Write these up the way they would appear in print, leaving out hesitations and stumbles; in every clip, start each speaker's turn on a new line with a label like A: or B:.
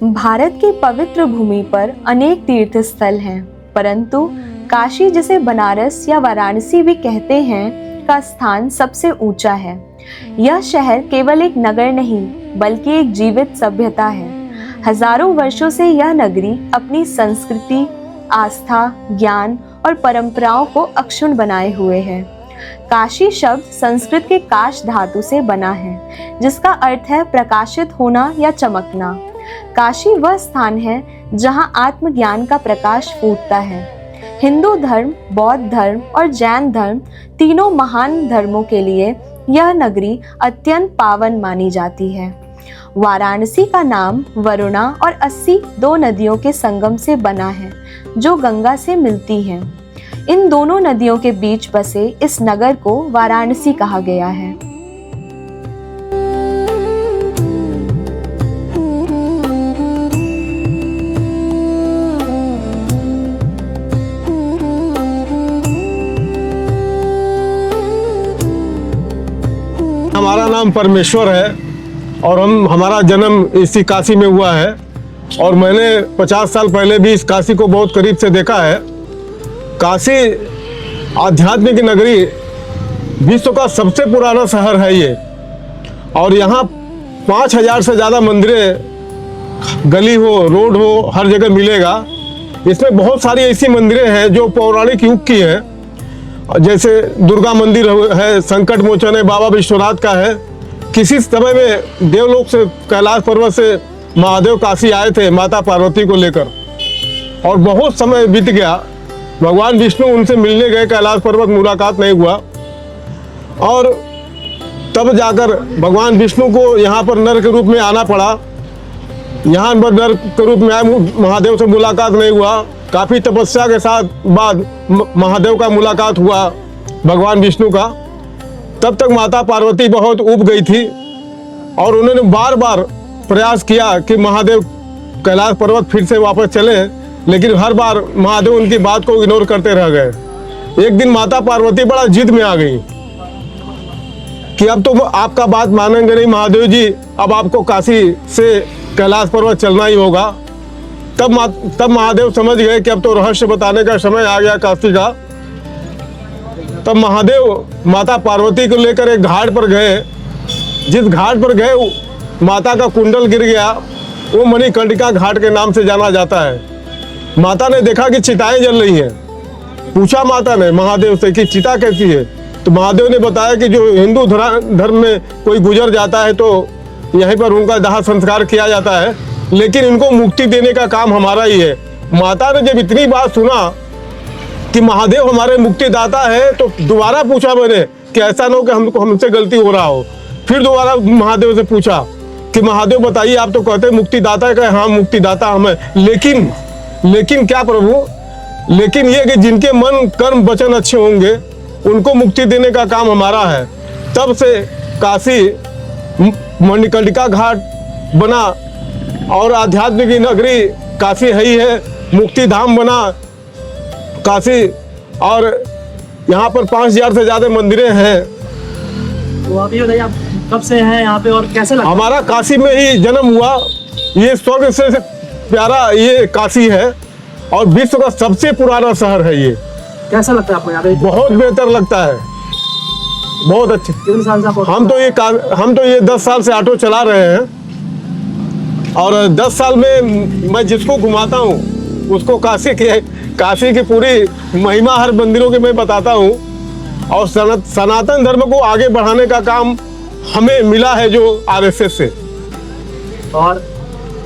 A: भारत की पवित्र भूमि पर अनेक तीर्थ स्थल हैं, परंतु काशी, जिसे बनारस या वाराणसी भी कहते हैं, का स्थान सबसे ऊंचा है। यह शहर केवल एक नगर नहीं, बल्कि एक जीवित सभ्यता है। हजारों वर्षों से यह नगरी अपनी संस्कृति, आस्था, ज्ञान और परंपराओं को अक्षुण्ण बनाए हुए है। काशी शब्द संस्कृत के काश धातु से बना है, जिसका अर्थ है प्रकाशित होना या चमकना। काशी वह स्थान है जहां आत्मज्ञान का प्रकाश फूटता है। हिंदू धर्म, बौद्ध धर्म और जैन धर्म, तीनों महान धर्मों के लिए यह नगरी अत्यंत पावन मानी जाती है। वाराणसी का नाम वरुणा और 80 दो नदियों के संगम से बना है, जो गंगा से मिलती हैं। इन दोनों नदियों के बीच बसे इस नगर को वाराणसी कहा गया है।
B: हमारा नाम परमेश्वर है और हमारा जन्म इसी काशी में हुआ है और मैंने 50 साल पहले भी इस काशी को बहुत करीब से देखा है। काशी आध्यात्मिक नगरी, विश्व का सबसे पुराना शहर है ये, और यहाँ 5000 से ज़्यादा मंदिरें, गली हो, रोड हो, हर जगह मिलेगा। इसमें बहुत सारी ऐसी मंदिरें हैं जो पौराणिक युग की हैं, जैसे दुर्गा मंदिर है, संकट मोचन है, बाबा विश्वनाथ का है। किसी समय में देवलोक से, कैलाश पर्वत से महादेव काशी आए थे माता पार्वती को लेकर, और बहुत समय बीत गया, भगवान विष्णु उनसे मिलने गए, कैलाश पर्वत, मुलाकात नहीं हुआ, और तब जाकर भगवान विष्णु को यहाँ पर नर के रूप में आना पड़ा। यहाँ पर नर के रूप में आए, महादेव से मुलाकात नहीं हुआ। काफ़ी तपस्या के साथ बाद महादेव का मुलाकात हुआ, भगवान विष्णु का। तब तक माता पार्वती बहुत ऊब गई थी और उन्होंने बार बार प्रयास किया कि महादेव कैलाश पर्वत फिर से वापस चले, लेकिन हर बार महादेव उनकी बात को इग्नोर करते रह गए। एक दिन माता पार्वती बड़ा जिद में आ गई कि अब तो आपका बात मानेंगे नहीं महादेव जी, अब आपको काशी से कैलाश पर्वत चलना ही होगा। तब महादेव समझ गए कि अब तो रहस्य बताने का समय आ गया काशी का। तब महादेव माता पार्वती को लेकर एक घाट पर गए। जिस घाट पर गए, माता का कुंडल गिर गया, वो मणिकर्णिका घाट के नाम से जाना जाता है। माता ने देखा कि चिताएं जल रही हैं। पूछा माता ने महादेव से कि चिता कैसी है, तो महादेव ने बताया कि जो हिंदू धर्म में कोई गुजर जाता है तो यहीं पर उनका दाह संस्कार किया जाता है, लेकिन इनको मुक्ति देने का काम हमारा ही है। माता ने जब इतनी बात सुना कि महादेव हमारे मुक्तिदाता है, तो दोबारा पूछा मैंने कि ऐसा ना हो कि हमसे गलती हो रहा हो। फिर दोबारा महादेव से पूछा कि महादेव बताइए, आप तो कहते हैं मुक्तिदाता है, हाँ मुक्तिदाता हम है, लेकिन क्या प्रभु, लेकिन ये कि जिनके मन कर्म वचन अच्छे होंगे उनको मुक्ति देने का काम हमारा है। तब से काशी मणिकर्णिका घाट बना और आध्यात्मिक नगरी काशी है ही है, मुक्ति धाम बना काशी, और यहाँ पर 5000 से ज़्यादा मंदिरें हैं।
C: तो आप ये बताइए, आप कब से हैं यहाँ पे और कैसे लगता है?
B: हमारा काशी में ही जन्म हुआ। ये स्वर्ग से प्यारा ये काशी है और विश्व का सबसे पुराना शहर है ये।
C: कैसा लगता है आपको यहाँ पे?
B: बहुत बेहतर लगता है, बहुत अच्छे।
C: कितने साल से आप?
B: हम तो ये 10 साल से ऑटो चला रहे हैं, और 10 साल में मैं जिसको घुमाता हूँ उसको काशी की पूरी महिमा हर मंदिरों की मैं बताता हूँ, और सनातन धर्म को आगे बढ़ाने का काम हमें मिला है जो आरएसएस से।
C: और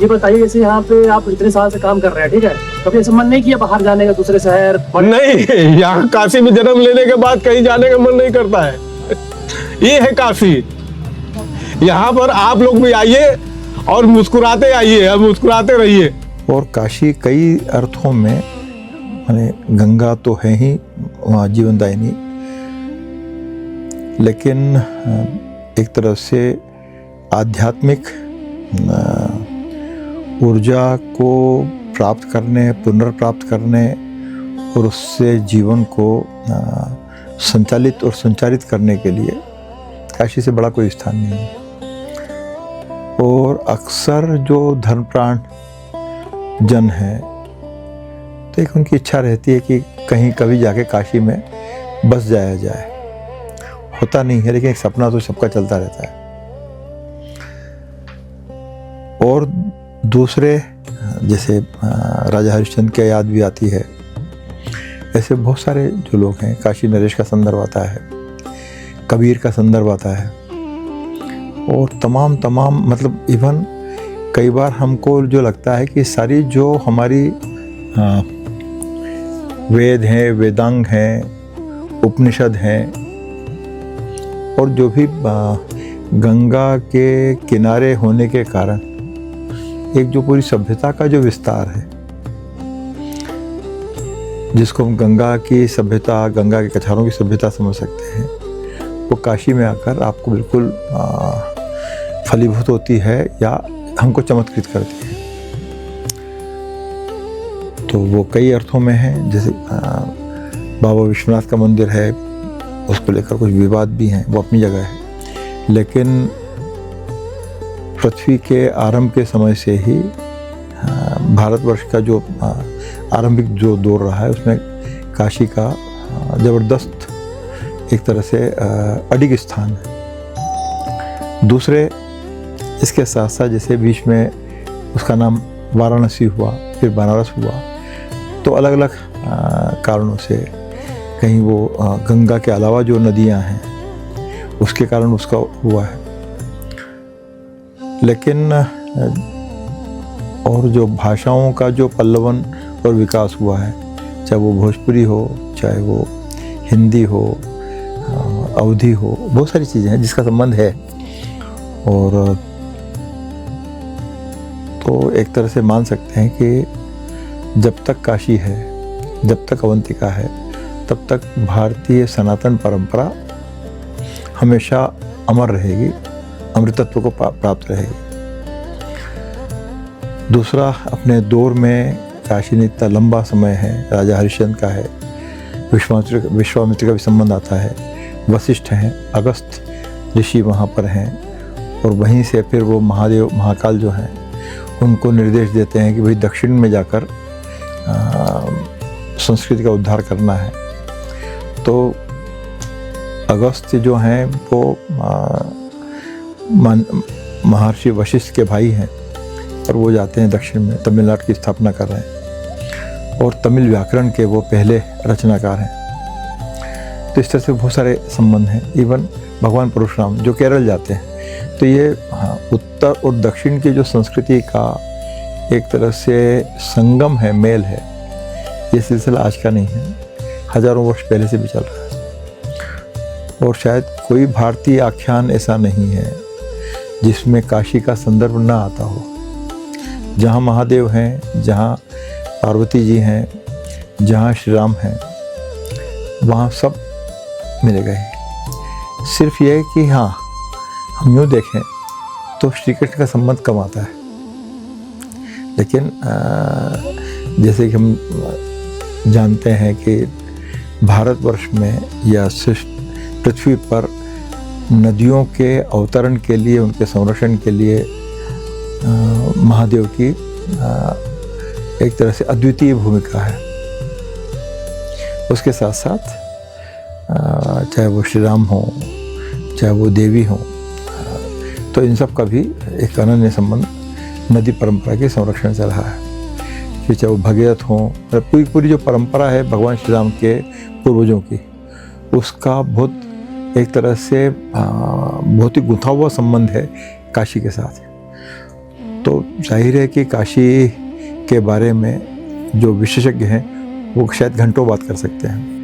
C: ये बताइए, जैसे यहाँ पे आप इतने साल से काम कर रहे हैं, ठीक है, कभी ऐसा मन नहीं किया बाहर जाने का, दूसरे शहर?
B: नहीं, यहाँ काशी में जन्म लेने के बाद कहीं जाने का मन नहीं करता है। ये है काशी। यहाँ पर आप लोग भी आइए और मुस्कुराते आइए और मुस्कुराते रहिए।
D: और काशी कई अर्थों में, माने गंगा तो है ही वहाँ जीवनदायिनी, लेकिन एक तरफ से आध्यात्मिक ऊर्जा को प्राप्त करने, पुनर्प्राप्त करने और उससे जीवन को संचालित और संचारित करने के लिए काशी से बड़ा कोई स्थान नहीं है। और अक्सर जो धर्मप्राण जन हैं, तो एक उनकी इच्छा रहती है कि कहीं कभी जाके काशी में बस जाया जाए। होता नहीं है, लेकिन एक सपना तो सबका चलता रहता है। और दूसरे जैसे राजा हरिश्चंद्र की याद भी आती है। ऐसे बहुत सारे जो लोग हैं, काशी नरेश का संदर्भ आता है, कबीर का संदर्भ आता है, और तमाम मतलब इवन कई बार हमको जो लगता है कि सारी जो हमारी वेद हैं, वेदांग हैं, उपनिषद हैं, और जो भी गंगा के किनारे होने के कारण एक जो पूरी सभ्यता का जो विस्तार है, जिसको हम गंगा की सभ्यता, गंगा के कछारों की सभ्यता समझ सकते हैं, वो काशी में आकर आपको बिल्कुल फलीभूत होती है या हमको चमत्कृत करती है। तो वो कई अर्थों में है। जैसे बाबा विश्वनाथ का मंदिर है, उसको लेकर कुछ विवाद भी हैं, वो अपनी जगह है, लेकिन पृथ्वी के आरंभ के समय से ही भारतवर्ष का जो आरंभिक जो दौर रहा है, उसमें काशी का ज़बरदस्त एक तरह से अडिग स्थान है। दूसरे इसके साथ साथ जैसे बीच में उसका नाम वाराणसी हुआ, फिर बनारस हुआ, तो अलग अलग कारणों से कहीं वो गंगा के अलावा जो नदियां हैं उसके कारण उसका हुआ है। लेकिन और जो भाषाओं का जो पल्लवन और विकास हुआ है, चाहे वो भोजपुरी हो, चाहे वो हिंदी हो, अवधी हो, बहुत सारी चीज़ें हैं जिसका संबंध है। और तो एक तरह से मान सकते हैं कि जब तक काशी है, जब तक अवंतिका है, तब तक भारतीय सनातन परंपरा हमेशा अमर रहेगी, अमृतत्व को प्राप्त रहेगी। दूसरा, अपने दौर में काशी ने इतना लंबा समय है, राजा हरिश्चंद्र का है, विश्वामित्र का भी संबंध आता है, वशिष्ठ हैं, अगस्त ऋषि वहाँ पर हैं, और वहीं से फिर वो महादेव महाकाल जो हैं उनको निर्देश देते हैं कि भाई दक्षिण में जाकर संस्कृति का उद्धार करना है। तो अगस्त जो हैं वो महर्षि वशिष्ठ के भाई हैं, और वो जाते हैं दक्षिण में, तमिलनाडु की स्थापना कर रहे हैं, और तमिल व्याकरण के वो पहले रचनाकार हैं। तो इस तरह से बहुत सारे संबंध हैं। इवन भगवान परशुराम जो केरल जाते हैं, तो ये उत्तर और दक्षिण की जो संस्कृति का एक तरह से संगम है, मेल है। ये सिलसिला आज का नहीं है, हजारों वर्ष पहले से भी चल रहा है। और शायद कोई भारतीय आख्यान ऐसा नहीं है जिसमें काशी का संदर्भ ना आता हो। जहाँ महादेव हैं, जहाँ पार्वती जी हैं, जहाँ श्री राम हैं, वहाँ सब मिलेगा ही। सिर्फ ये है कि हाँ, हम यूँ देखें तो श्री कृष्ण का संबंध कम आता है, लेकिन जैसे कि हम जानते हैं कि भारतवर्ष में या पृथ्वी पर नदियों के अवतरण के लिए, उनके संरक्षण के लिए महादेव की एक तरह से अद्वितीय भूमिका है। उसके साथ साथ चाहे वो श्री राम हो, चाहे वो देवी हो, तो इन सब का भी एक अनन्य संबंध नदी परंपरा के संरक्षण से रहा है। कि चाहे वो भगीरथ हो, पूरी जो परंपरा है भगवान श्री राम के पूर्वजों की, उसका बहुत एक तरह से बहुत ही गुंथा हुआ संबंध है काशी के साथ। तो जाहिर है कि काशी के बारे में जो विशेषज्ञ हैं वो शायद घंटों बात कर सकते हैं।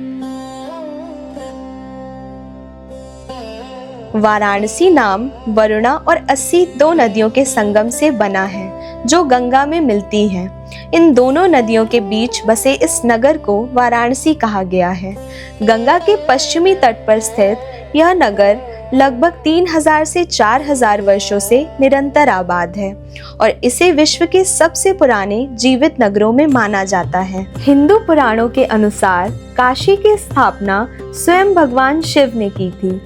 A: वाराणसी नाम वरुणा और 80 दो नदियों के संगम से बना है जो गंगा में मिलती हैं। इन दोनों नदियों के बीच बसे इस नगर को वाराणसी कहा गया है। गंगा के पश्चिमी तट पर स्थित यह नगर लगभग 3000 से 4000 वर्षों से निरंतर आबाद है और इसे विश्व के सबसे पुराने जीवित नगरों में माना जाता है। हिंदू पुराणों के अनुसार काशी की स्थापना स्वयं भगवान शिव ने की थी।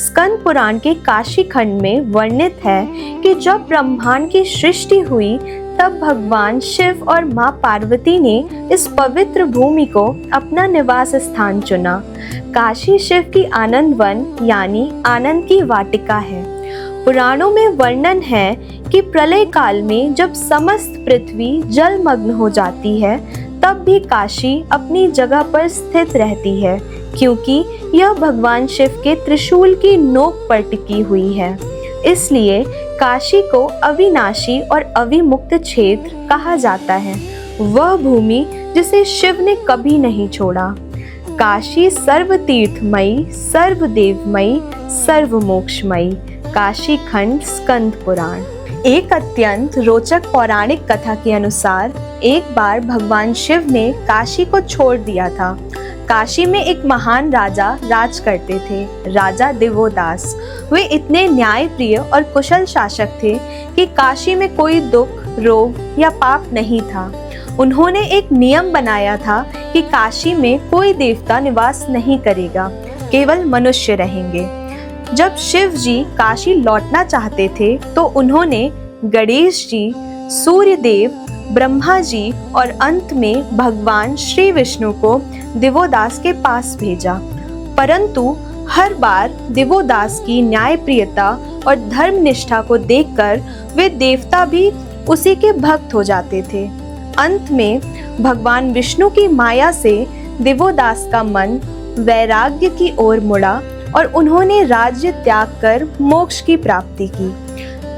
A: स्कंद पुराण के काशी खंड में वर्णित है कि जब ब्रह्मांड की सृष्टि हुई तब भगवान शिव और मां पार्वती ने इस पवित्र भूमि को अपना निवास स्थान चुना। काशी शिव की आनंद वन यानी आनंद की वाटिका है। पुराणों में वर्णन है कि प्रलय काल में जब समस्त पृथ्वी जलमग्न हो जाती है तब भी काशी अपनी जगह पर स्थित रहती है, क्योंकि यह भगवान शिव के त्रिशूल की नोक पर टिकी हुई है। इसलिए काशी को अविनाशी और अविमुक्त क्षेत्र कहा जाता है, वह भूमि जिसे शिव ने कभी नहीं छोड़ा। काशी सर्वतीर्थमयी, सर्वदेवमयी, सर्वमोक्षमयी। काशी खंड स्कंद पुराण। एक अत्यंत रोचक पौराणिक कथा के अनुसार एक बार भगवान शिव ने काशी को छोड़ दिया था। काशी में एक महान राजा राज करते थे, राजा दिवोदास। वे इतने न्यायप्रिय और कुशल शासक थे कि काशी में कोई दुख, रोग या पाप नहीं था। उन्होंने एक नियम बनाया था कि काशी में कोई देवता निवास नहीं करेगा, केवल मनुष्य रहेंगे। जब शिव जी काशी लौटना चाहते थे तो उन्होंने गणेश जी, सूर्य देव, ब्रह्मा जी और अंत में भगवान श्री विष्णु को दिवोदास के पास भेजा। परंतु हर बार दिवोदास की न्यायप्रियता और धर्मनिष्ठा को देखकर वे देवता भी उसी के भक्त हो जाते थे। अंत में भगवान विष्णु की माया से दिवोदास का मन वैराग्य की ओर मुड़ा और उन्होंने राज्य त्याग कर मोक्ष की प्राप्ति की।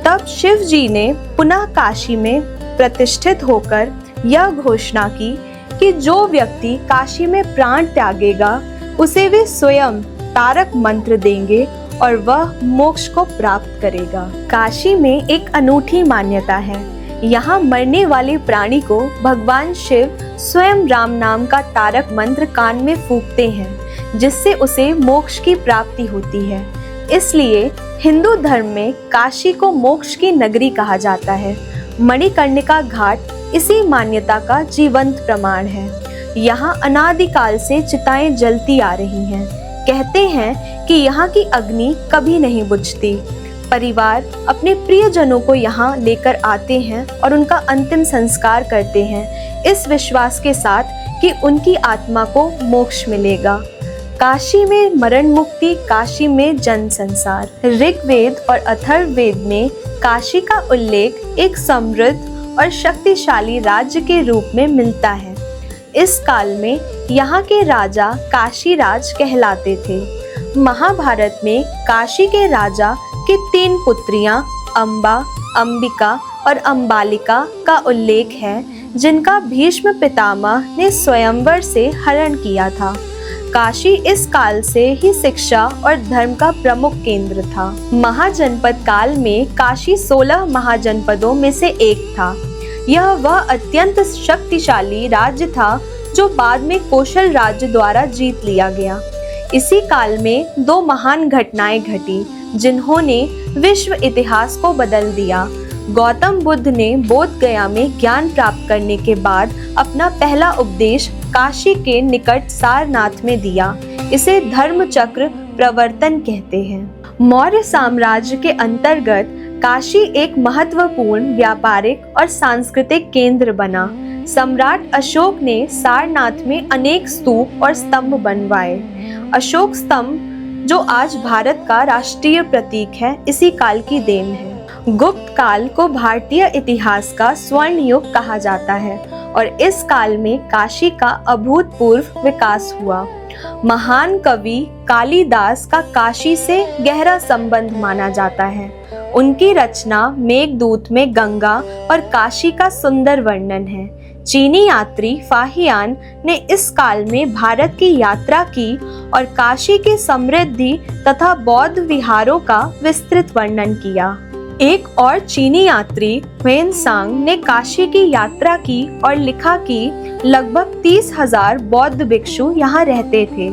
A: तब शिव जी ने पुनः काशी में प्रतिष्ठित होकर यह घोषणा की कि जो व्यक्ति काशी में प्राण त्यागेगा उसे वे स्वयं तारक मंत्र देंगे और वह मोक्ष को प्राप्त करेगा। काशी में एक अनूठी मान्यता है। यहाँ मरने वाले प्राणी को भगवान शिव स्वयं राम नाम का तारक मंत्र कान में फूंकते हैं, जिससे उसे मोक्ष की प्राप्ति होती है। इसलिए हिंदू धर्म में काशी को मोक्ष की नगरी कहा जाता है। मणिकर्णिका घाट इसी मान्यता का जीवंत प्रमाण है। यहाँ अनादिकाल से चिताएं जलती आ रही हैं। कहते हैं कि यहाँ की अग्नि कभी नहीं बुझती। परिवार अपने प्रियजनों को यहाँ लेकर आते हैं और उनका अंतिम संस्कार करते हैं, इस विश्वास के साथ कि उनकी आत्मा को मोक्ष मिलेगा। काशी में मरण मुक्ति, काशी में जन संसार। ऋग्वेद और अथर्ववेद में काशी का उल्लेख एक समृद्ध और शक्तिशाली राज्य के रूप में मिलता है। इस काल में यहाँ के राजा काशीराज कहलाते थे। महाभारत में काशी के राजा की 3 पुत्रियां अंबा, अंबिका और अंबालिका का उल्लेख है, जिनका भीष्म पितामह ने स्वयंवर से हरण किया था। काशी इस काल से ही शिक्षा और धर्म का प्रमुख केंद्र था। महाजनपद काल में काशी 16 महाजनपदों में से एक था। यह वह अत्यंत शक्तिशाली राज्य था जो बाद में कोशल राज्य द्वारा जीत लिया गया। इसी काल में 2 महान घटनाएं घटी जिन्होंने विश्व इतिहास को बदल दिया। गौतम बुद्ध ने बोध गया में ज्ञान प्राप्त करने के बाद अपना पहला उपदेश काशी के निकट सारनाथ में दिया। इसे धर्म चक्र प्रवर्तन कहते हैं। मौर्य साम्राज्य के अंतर्गत काशी एक महत्वपूर्ण व्यापारिक और सांस्कृतिक केंद्र बना। सम्राट अशोक ने सारनाथ में अनेक स्तूप और स्तंभ बनवाए। अशोक स्तंभ, जो आज भारत का राष्ट्रीय प्रतीक है, इसी काल की देन है। गुप्त काल को भारतीय इतिहास का स्वर्ण युग कहा जाता है और इस काल में काशी का अभूतपूर्व विकास हुआ। महान कवि कालिदास का काशी से गहरा संबंध माना जाता है। उनकी रचना मेघदूत में गंगा और काशी का सुंदर वर्णन है। चीनी यात्री फाहियान ने इस काल में भारत की यात्रा की और काशी की समृद्धि तथा बौद्ध विहारों का विस्तृत वर्णन किया। एक और चीनी यात्री ह्वेनसांग ने काशी की यात्रा की और लिखा कि लगभग 30,000 बौद्ध भिक्षु यहाँ रहते थे।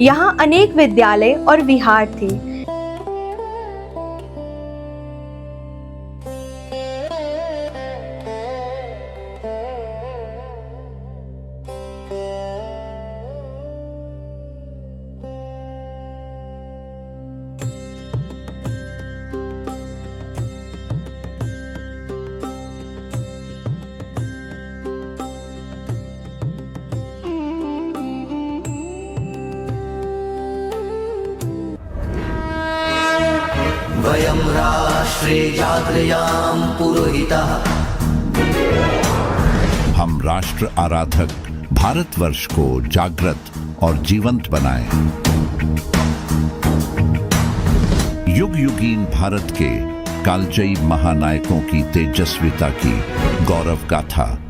A: यहाँ अनेक विद्यालय और विहार थे।
E: वयं राष्ट्रे जागृयां पुरोहितः।
F: हम राष्ट्र आराधक भारतवर्ष को जागृत और जीवंत बनाएं। युग युगीन भारत के कालजयी महानायकों की तेजस्विता की गौरव गाथा